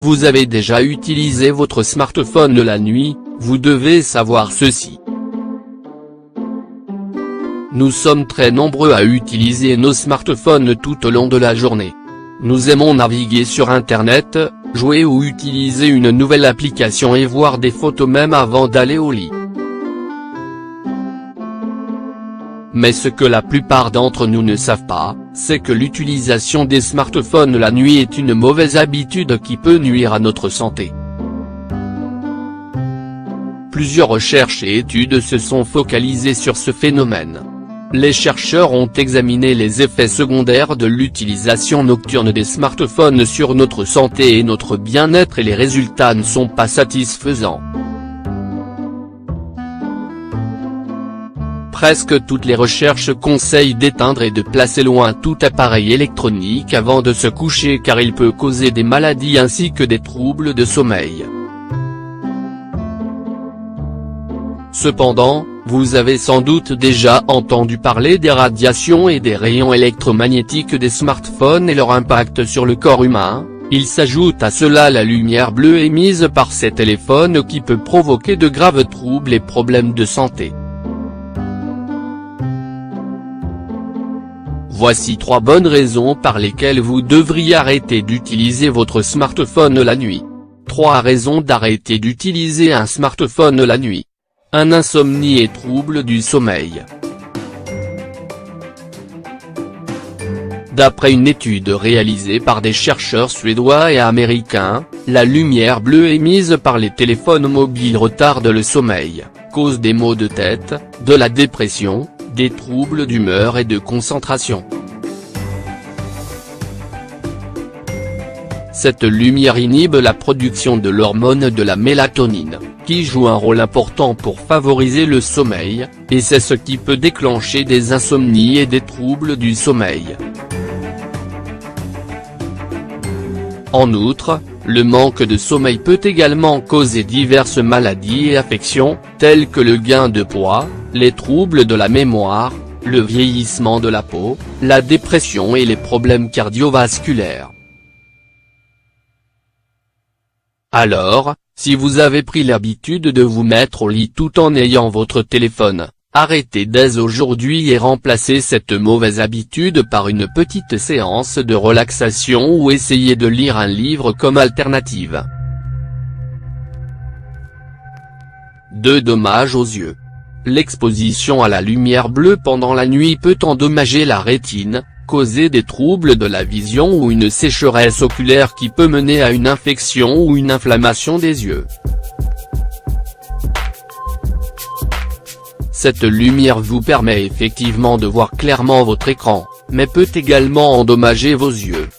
vous avez déjà utilisé votre smartphone la nuit, vous devez savoir ceci. Nous sommes très nombreux à utiliser nos smartphones tout au long de la journée. Nous aimons naviguer sur Internet, jouer ou utiliser une nouvelle application et voir des photos même avant d'aller au lit. Mais ce que la plupart d'entre nous ne savent pas, c'est que l'utilisation des smartphones la nuit est une mauvaise habitude qui peut nuire à notre santé. Plusieurs recherches et études se sont focalisées sur ce phénomène. Les chercheurs ont examiné les effets secondaires de l'utilisation nocturne des smartphones sur notre santé et notre bien-être et les résultats ne sont pas satisfaisants. Presque toutes les recherches conseillent d'éteindre et de placer loin tout appareil électronique avant de se coucher car il peut causer des maladies ainsi que des troubles de sommeil. Cependant, vous avez sans doute déjà entendu parler des radiations et des rayons électromagnétiques des smartphones et leur impact sur le corps humain. Il s'ajoute à cela la lumière bleue émise par ces téléphones qui peut provoquer de graves troubles et problèmes de santé. Voici 3 bonnes raisons par lesquelles vous devriez arrêter d'utiliser votre smartphone la nuit. 3 raisons d'arrêter d'utiliser un smartphone la nuit. 1. Insomnie et troubles du sommeil. D'après une étude réalisée par des chercheurs suédois et américains, la lumière bleue émise par les téléphones mobiles retarde le sommeil, cause des maux de tête, de la dépression, des troubles d'humeur et de concentration. Cette lumière inhibe la production de l'hormone de la mélatonine, qui joue un rôle important pour favoriser le sommeil, et c'est ce qui peut déclencher des insomnies et des troubles du sommeil. En outre, le manque de sommeil peut également causer diverses maladies et affections, telles que le gain de poids, les troubles de la mémoire, le vieillissement de la peau, la dépression et les problèmes cardiovasculaires. Alors, si vous avez pris l'habitude de vous mettre au lit tout en ayant votre téléphone, arrêtez dès aujourd'hui et remplacez cette mauvaise habitude par une petite séance de relaxation ou essayez de lire un livre comme alternative. 2. Dommages aux yeux. L'exposition à la lumière bleue pendant la nuit peut endommager la rétine, causer des troubles de la vision ou une sécheresse oculaire qui peut mener à une infection ou une inflammation des yeux. Cette lumière vous permet effectivement de voir clairement votre écran, mais peut également endommager vos yeux.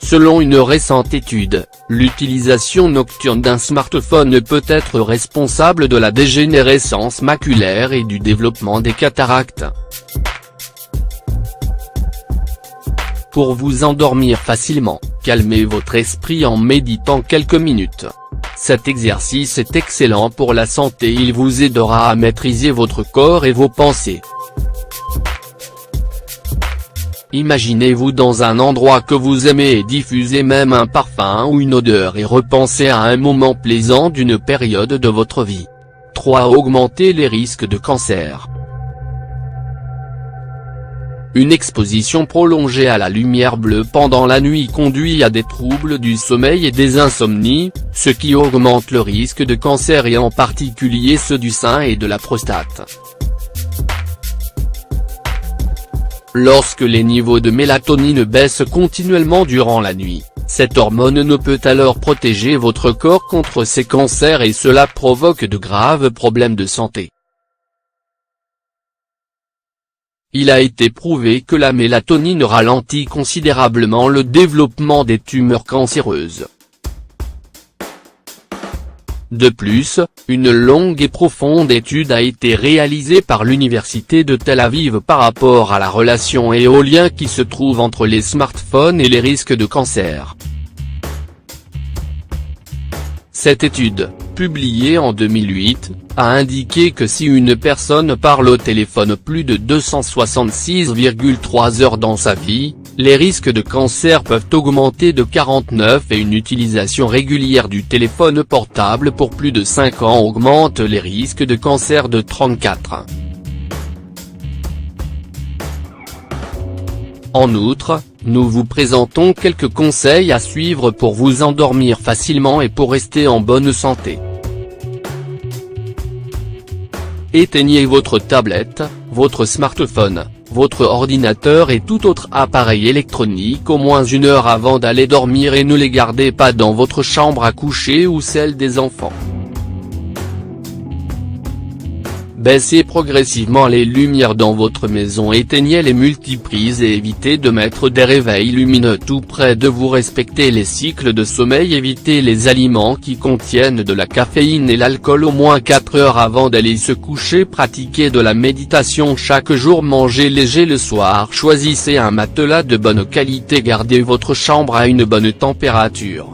Selon une récente étude, l'utilisation nocturne d'un smartphone peut être responsable de la dégénérescence maculaire et du développement des cataractes. Pour vous endormir facilement, calmez votre esprit en méditant quelques minutes. Cet exercice est excellent pour la santé, il vous aidera à maîtriser votre corps et vos pensées. Imaginez-vous dans un endroit que vous aimez et diffusez même un parfum ou une odeur et repensez à un moment plaisant d'une période de votre vie. 3. Augmenter les risques de cancer. Une exposition prolongée à la lumière bleue pendant la nuit conduit à des troubles du sommeil et des insomnies, ce qui augmente le risque de cancer et en particulier ceux du sein et de la prostate. Lorsque les niveaux de mélatonine baissent continuellement durant la nuit, cette hormone ne peut alors protéger votre corps contre ces cancers et cela provoque de graves problèmes de santé. Il a été prouvé que la mélatonine ralentit considérablement le développement des tumeurs cancéreuses. De plus, une longue et profonde étude a été réalisée par l'université de Tel Aviv par rapport à la relation et au lien qui se trouve entre les smartphones et les risques de cancer. Cette étude, publiée en 2008, a indiqué que si une personne parle au téléphone plus de 266,3 heures dans sa vie, les risques de cancer peuvent augmenter de 49 et une utilisation régulière du téléphone portable pour plus de 5 ans augmente les risques de cancer de 34. En outre, nous vous présentons quelques conseils à suivre pour vous endormir facilement et pour rester en bonne santé. Éteignez votre tablette, votre smartphone, votre ordinateur et tout autre appareil électronique au moins 1 heure avant d'aller dormir et ne les gardez pas dans votre chambre à coucher ou celle des enfants. Baissez progressivement les lumières dans votre maison, éteignez les multiprises et évitez de mettre des réveils lumineux tout près de vous. Respectez les cycles de sommeil, évitez les aliments qui contiennent de la caféine et l'alcool au moins 4 heures avant d'aller se coucher. Pratiquez de la méditation chaque jour, mangez léger le soir, choisissez un matelas de bonne qualité, gardez votre chambre à une bonne température.